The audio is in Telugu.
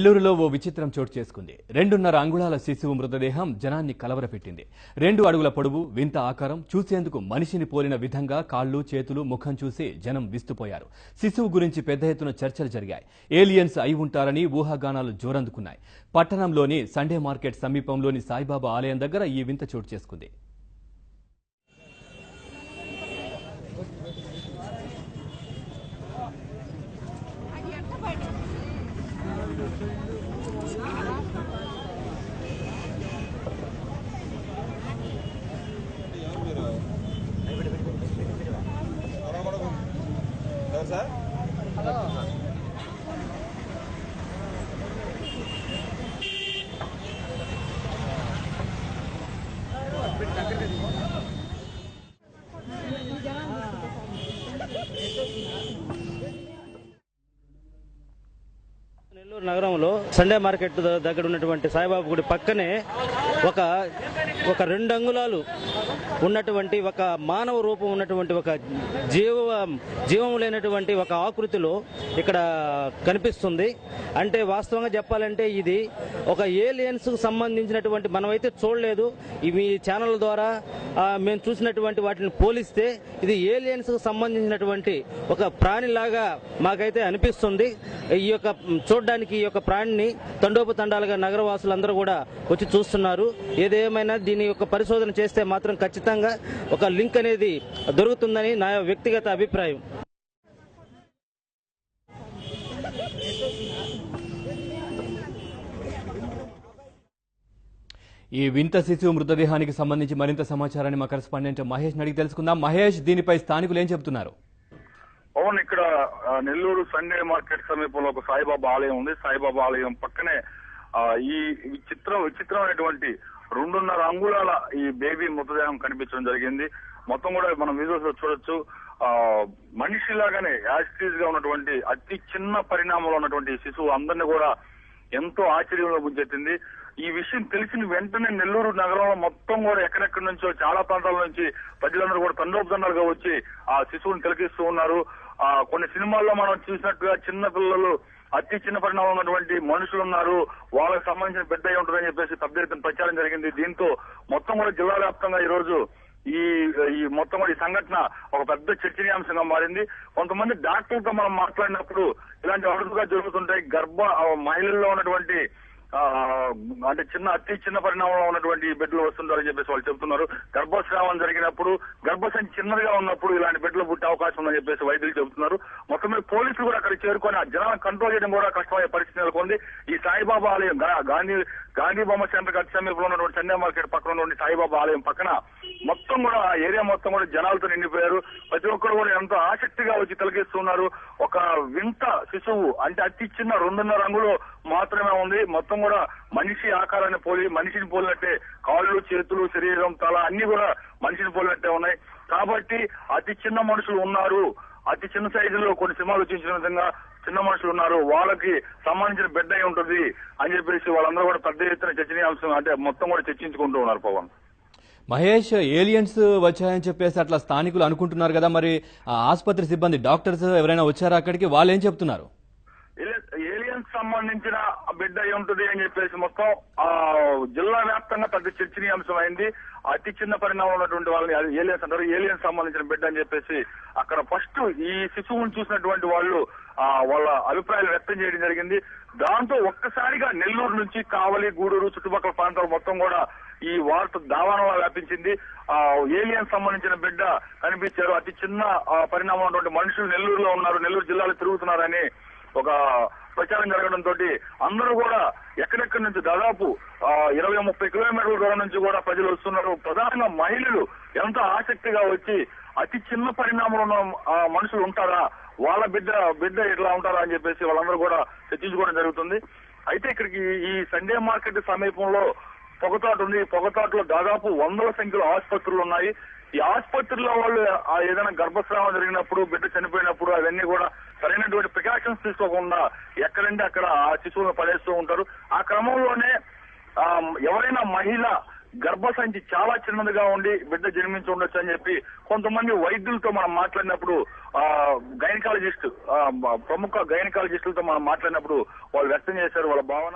నెల్లూరులో ఓ విచిత్రం చోటు చేసుకుంది. 2.5 అంగుళాల శిశువు మృతదేహం జనాన్ని కలవరపెట్టింది. 2 అడుగుల పొడవు, వింత ఆకారం, చూసేందుకు మనిషిని పోలిన విధంగా కాళ్లు, చేతులు, ముఖం చూసి జనం విస్తుపోయారు. శిశువు గురించి పెద్ద ఎత్తున చర్చలు జరిగాయి. ఏలియన్స్ అయి ఉంటారని ఊహాగానాలు జోరందుకున్నాయి. పట్టణంలోని సండే మార్కెట్ సమీపంలోని సాయిబాబా ఆలయం దగ్గర ఈ వింత చోటు చేసుకుంది. నెల్లూరు నగరంలో సండే మార్కెట్ దగ్గర ఉన్నటువంటి సాయిబాబా గుడి పక్కనే ఒక 2 అంగుళాలు ఉన్నటువంటి ఒక మానవ రూపం ఉన్నటువంటి ఒక జీవం లేనటువంటి ఒక ఆకృతిలో ఇక్కడ కనిపిస్తుంది. అంటే వాస్తవంగా చెప్పాలంటే ఇది ఒక ఏలియన్స్ కు సంబంధించినటువంటి, మనమైతే చూడలేదు, మీ ఛానల్ ద్వారా మేము చూసినటువంటి వాటిని పోలిస్తే ఇది ఏలియన్స్ కు సంబంధించినటువంటి ఒక ప్రాణిలాగా మాకైతే అనిపిస్తుంది. ఈ యొక్క చూడడానికి ఈ యొక్క ప్రాణిని తండోపతండాలుగా నగరవాసులందరూ కూడా వచ్చి చూస్తున్నారు. ఏదేమైనా దీని యొక్క పరిశోధన చేస్తే మాత్రం ఖచ్చితంగా ఒక లింక్ అనేది దొరుకుతుందని నా వ్యక్తిగత అభిప్రాయం. ఈ వింత శిశువు మృతదేహానికి సంబంధించి మరింత సమాచారాన్ని మా కరెస్పాండెంట్ మహేష్ అడిగి తెలుసుకుందాం. మహేష్, దీనిపై స్థానికులు ఏం చెబుతున్నారు? అవును, ఇక్కడ నెల్లూరు సండే మార్కెట్ సమీపంలో ఒక సాయిబాబా ఆలయం ఉంది. సాయిబాబా ఆలయం పక్కనే ఈ విచిత్రమైనటువంటి 2.5 అంగుళాల ఈ బేబీ మృతదేహం కనిపించడం జరిగింది. మొత్తం కూడా మనం విజువల్స్ లో చూడొచ్చు. మనిషిలాగానే యాస్టీజ్ గా ఉన్నటువంటి అతి చిన్న పరిణామంలో ఉన్నటువంటి శిశువు అందరినీ కూడా ఎంతో ఆశ్చర్యంలో గుంజెత్తింది. ఈ విషయం తెలిసిన వెంటనే నెల్లూరు నగరంలో మొత్తం కూడా ఎక్కడెక్కడి నుంచో చాలా ప్రాంతాల నుంచి ప్రజలందరూ కూడా తండోపతండాలుగా వచ్చి ఆ శిశువుని తిలకిస్తూ ఉన్నారు. కొన్ని సినిమాల్లో మనం చూసినట్టుగా చిన్న పిల్లలు, అతి చిన్న పరిణామం ఉన్నటువంటి మనుషులు ఉన్నారు, వాళ్ళకి సంబంధించిన బిడ్డ అయి ఉంటుందని చెప్పేసి పెద్ద ఎత్తున ప్రచారం జరిగింది. దీంతో మొత్తం కూడా జిల్లా వ్యాప్తంగా ఈ రోజు ఈ మొత్తం కూడా ఈ సంఘటన ఒక పెద్ద చర్చనీయాంశంగా మారింది. కొంతమంది డాక్టర్లతో మనం మాట్లాడినప్పుడు ఇలాంటి అరుదుగా జరుగుతుంటాయి. మహిళల్లో ఉన్నటువంటి అంటే అతి చిన్న పరిణామంలో ఉన్నటువంటి బిడ్డలు వస్తుంటారని చెప్పేసి వాళ్ళు చెబుతున్నారు. గర్భస్రావం జరిగినప్పుడు, గర్భసంచి చిన్నదిగా ఉన్నప్పుడు ఇలాంటి బిడ్డలు పుట్టే అవకాశం ఉందని చెప్పేసి వైద్యులు చెబుతున్నారు. మొత్తం మీద పోలీసులు కూడా అక్కడికి చేరుకొని ఆ జనాలను కంట్రోల్ చేయడం కూడా కష్టమయ్యే పరిస్థితి నెలకొంది. ఈ సాయిబాబా ఆలయం గాంధీ బొమ్మ సెంటర్ గట్టి సమీపంలో ఉన్నటువంటి సండే మార్కెట్ పక్కన ఉన్నటువంటి సాయిబాబా ఆలయం పక్కన మొత్తం కూడా ఏరియా మొత్తం కూడా జనాలతో నిండిపోయారు. ప్రతి ఒక్కరు కూడా ఎంతో ఆసక్తిగా వచ్చి తిలకిస్తున్నారు. ఒక వింత శిశువు, అంటే అతి చిన్న 2.5 అంగుళాలు మాత్రమే ఉంది. మొత్తం కూడా మనిషి ఆకారాన్ని మనిషిని పోలినట్టే కాళ్ళు, చేతులు, శరీరం, తల అన్ని కూడా మనిషిని పోలినట్టే ఉన్నాయి. కాబట్టి అతి చిన్న మనుషులు ఉన్నారు, అతి చిన్న సైజులో కొన్ని సినిమాలు చూసిన విధంగా చిన్న మనుషులు ఉన్నారు, వాళ్ళకి సంబంధించిన బిడ్డ అయి ఉంటుంది అని చెప్పేసి వాళ్ళందరూ కూడా పెద్ద ఎత్తున చర్చనీయాంశం, అంటే మొత్తం కూడా చర్చించుకుంటూ ఉన్నారు. పవన్, మహేష్, ఏలియన్స్ వచ్చాయని చెప్పేసి అట్లా స్థానికులు అనుకుంటున్నారు కదా, మరి ఆసుపత్రి సిబ్బంది, డాక్టర్స్ ఎవరైనా వచ్చారా అక్కడికి? వాళ్ళు ఏం చెప్తున్నారు? ఏలియన్స్ సంబంధించిన బిడ్డ అయి ఉంటుంది అని చెప్పేసి మొత్తం జిల్లా వ్యాప్తంగా పెద్ద చర్చనీయాంశం అయింది. అతి చిన్న పరిణామం ఉన్నటువంటి వాళ్ళని ఏలియన్స్ అంటారు. ఏలియన్స్ సంబంధించిన బిడ్డ అని చెప్పేసి అక్కడ ఫస్ట్ ఈ శిశువుని చూసినటువంటి వాళ్ళు వాళ్ళ అభిప్రాయాలు వ్యక్తం చేయడం జరిగింది. దాంతో ఒక్కసారిగా నెల్లూరు నుంచి కావలి, గూడూరు చుట్టుపక్కల ప్రాంతాలు మొత్తం కూడా ఈ వార్త దావానంలా వ్యాపించింది. ఏలియన్స్ సంబంధించిన బిడ్డ కనిపించారు, అతి చిన్న పరిణామం ఉన్నటువంటి మనుషులు నెల్లూరులో ఉన్నారు, నెల్లూరు జిల్లాలో తిరుగుతున్నారని ఒక ప్రచారం జరగడంతో అందరూ కూడా ఎక్కడెక్కడి నుంచి దాదాపు 20-30 కిలోమీటర్ల దూరం నుంచి కూడా ప్రజలు వస్తున్నారు. ప్రధానంగా మహిళలు ఎంతో ఆసక్తిగా వచ్చి అతి చిన్న పరిణామంలో ఉన్న మనుషులు ఉంటారా, వాళ్ళ బిడ్డ ఇట్లా ఉంటారా అని చెప్పేసి వాళ్ళందరూ కూడా చర్చించుకోవడం జరుగుతుంది. అయితే ఇక్కడికి ఈ సండే మార్కెట్ సమీపంలో పొగతోట ఉంది. ఈ పొగతోటలో దాదాపు 100ల సంఖ్యలో ఆసుపత్రులు ఉన్నాయి. ఈ ఆసుపత్రిలో వాళ్ళు ఏదైనా గర్భస్రావం జరిగినప్పుడు, బిడ్డ చనిపోయినప్పుడు అవన్నీ కూడా సరైనటువంటి ప్రికాషన్స్ తీసుకోకుండా ఎక్కడంటే అక్కడ ఆ శిశువులను పడేస్తూ ఉంటారు. ఆ క్రమంలోనే ఎవరైనా మహిళ గర్భసంచి చాలా చిన్నదిగా ఉండి బిడ్డ జన్మించి ఉండొచ్చు అని చెప్పి కొంతమంది వైద్యులతో మనం మాట్లాడినప్పుడు గైనకాలజిస్ట్ ప్రముఖ గైనకాలజిస్టులతో మనం మాట్లాడినప్పుడు వాళ్ళు వ్యక్తం చేశారు వాళ్ళ భావన.